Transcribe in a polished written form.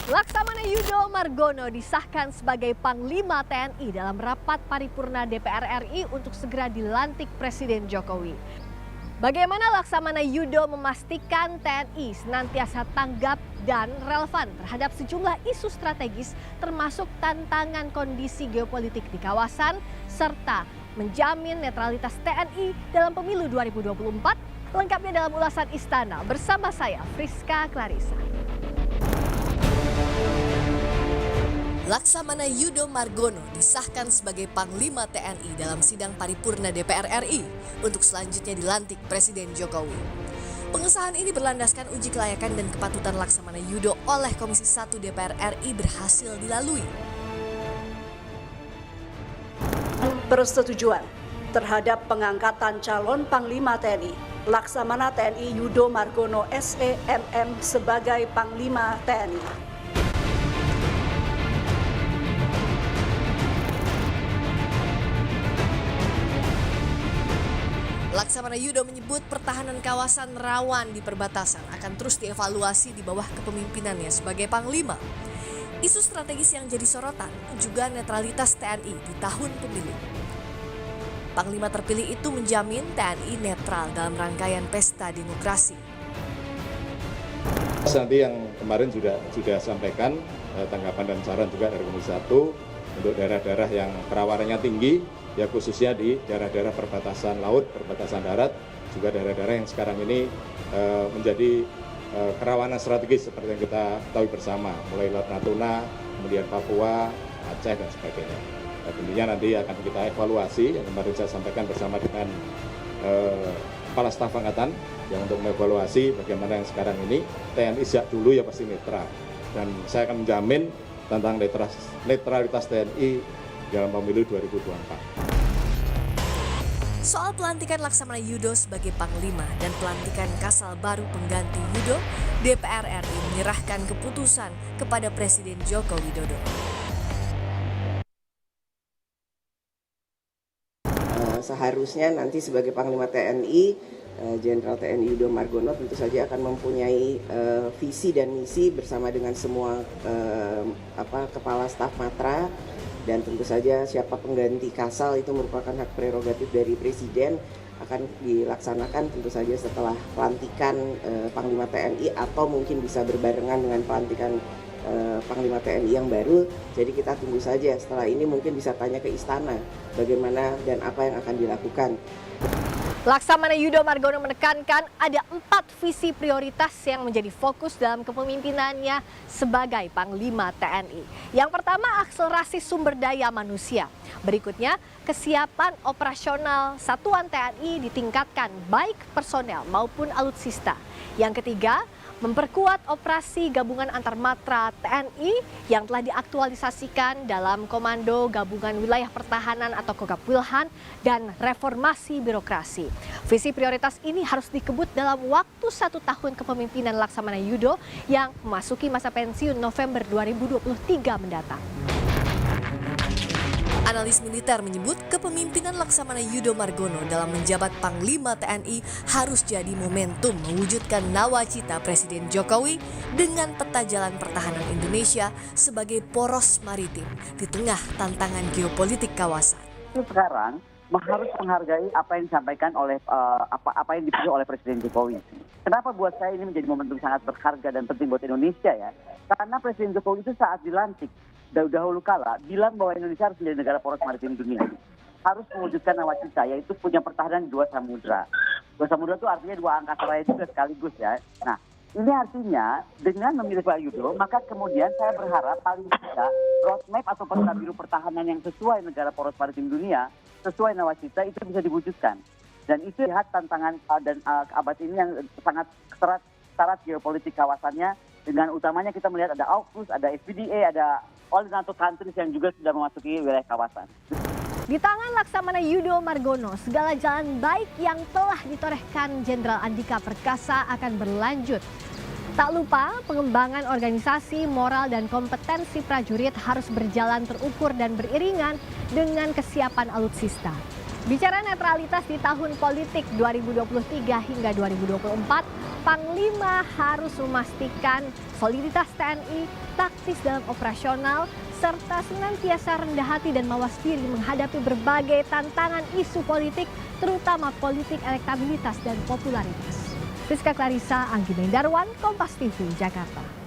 Laksamana Yudo Margono disahkan sebagai Panglima TNI dalam rapat paripurna DPR RI untuk segera dilantik Presiden Jokowi. Bagaimana Laksamana Yudo memastikan TNI senantiasa tanggap dan relevan terhadap sejumlah isu strategis termasuk tantangan kondisi geopolitik di kawasan serta menjamin netralitas TNI dalam pemilu 2024? Lengkapnya dalam ulasan Istana bersama saya Friska Clarissa. Laksamana Yudo Margono disahkan sebagai Panglima TNI dalam sidang paripurna DPR RI untuk selanjutnya dilantik Presiden Jokowi. Pengesahan ini berlandaskan uji kelayakan dan kepatutan Laksamana Yudo oleh Komisi 1 DPR RI berhasil dilalui. Persetujuan terhadap pengangkatan calon Panglima TNI Laksamana TNI Yudo Margono SEMM sebagai Panglima TNI. Laksamana Yudo menyebut pertahanan kawasan rawan di perbatasan akan terus dievaluasi di bawah kepemimpinannya sebagai Panglima. Isu strategis yang jadi sorotan juga netralitas TNI di tahun pemilu. Panglima terpilih itu menjamin TNI netral dalam rangkaian pesta demokrasi. Nanti yang kemarin juga sampaikan tanggapan dan saran juga dari Komisi 1 untuk daerah-daerah yang kerawanannya tinggi, ya khususnya di daerah-daerah perbatasan laut, perbatasan darat, juga daerah-daerah yang sekarang ini menjadi kerawanan strategis seperti yang kita ketahui bersama, mulai Laut Natuna, kemudian Papua, Aceh dan sebagainya. Tentunya nanti akan kita evaluasi, yang kemarin saya sampaikan bersama dengan Kepala Staf Angkatan yang untuk mengevaluasi bagaimana yang sekarang ini TNI sejak dulu ya pasti netral, dan saya akan menjamin tentang netralitas TNI dalam pemilu 2024. Soal pelantikan Laksamana Yudo sebagai Panglima dan pelantikan Kasal baru pengganti Yudo, DPR RI menyerahkan keputusan kepada Presiden Joko Widodo. Seharusnya nanti sebagai Panglima TNI, Jenderal TNI Yudo Margono tentu saja akan mempunyai visi dan misi bersama dengan semua kepala staf matra, dan tentu saja siapa pengganti Kasal itu merupakan hak prerogatif dari Presiden, akan dilaksanakan tentu saja setelah pelantikan Panglima TNI atau mungkin bisa berbarengan dengan pelantikan Panglima TNI yang baru. Jadi kita tunggu saja, setelah ini mungkin bisa tanya ke Istana bagaimana dan apa yang akan dilakukan. Laksamana Yudo Margono menekankan ada 4 visi prioritas yang menjadi fokus dalam kepemimpinannya sebagai Panglima TNI. Yang pertama, akselerasi sumber daya manusia. Berikutnya, kesiapan operasional satuan TNI ditingkatkan baik personel maupun alutsista. Yang ketiga, memperkuat operasi gabungan antar matra TNI yang telah diaktualisasikan dalam Komando Gabungan Wilayah Pertahanan atau Kogab-Wilhan, dan reformasi birokrasi. Visi prioritas ini harus dikebut dalam waktu 1 tahun kepemimpinan Laksamana Yudo yang memasuki masa pensiun November 2023 mendatang. Analis militer menyebut kepemimpinan Laksamana Yudo Margono dalam menjabat Panglima TNI harus jadi momentum mewujudkan nawacita Presiden Jokowi dengan peta jalan pertahanan Indonesia sebagai poros maritim di tengah tantangan geopolitik kawasan. Sekarang harus menghargai apa yang disampaikan oleh apa yang dipilih oleh Presiden Jokowi. Kenapa buat saya ini menjadi momentum sangat berharga dan penting buat Indonesia ya? Karena Presiden Jokowi itu saat dilantik dahulu kala bilang bahwa Indonesia harus menjadi negara poros maritim dunia. Harus mewujudkan nawacita, yaitu punya pertahanan di 2 samudra. 2 samudra itu artinya 2 angkasa raya juga sekaligus ya. Nah, ini artinya dengan memilih Pak Yudo, maka kemudian saya berharap paling tidak roadmap atau peta biru pertahanan yang sesuai negara poros maritim dunia, sesuai nawacita itu bisa diwujudkan. Dan itu lihat tantangan dan abad ini yang sangat syarat geopolitik kawasannya, dengan utamanya kita melihat ada AUKUS, ada SPDA, ada all NATO countries yang juga sudah memasuki wilayah kawasan. Di tangan Laksamana Yudo Margono, segala jalan baik yang telah ditorehkan Jenderal Andika Perkasa akan berlanjut. Tak lupa, pengembangan organisasi, moral, dan kompetensi prajurit harus berjalan terukur dan beriringan dengan kesiapan alutsista. Bicara netralitas di tahun politik 2023 hingga 2024, Panglima harus memastikan soliditas TNI, taktis dalam operasional, serta senantiasa rendah hati dan mawas diri menghadapi berbagai tantangan isu politik, terutama politik elektabilitas dan popularitas. Rizka Clarissa, Anggi Darwan, Kompas TV, Jakarta.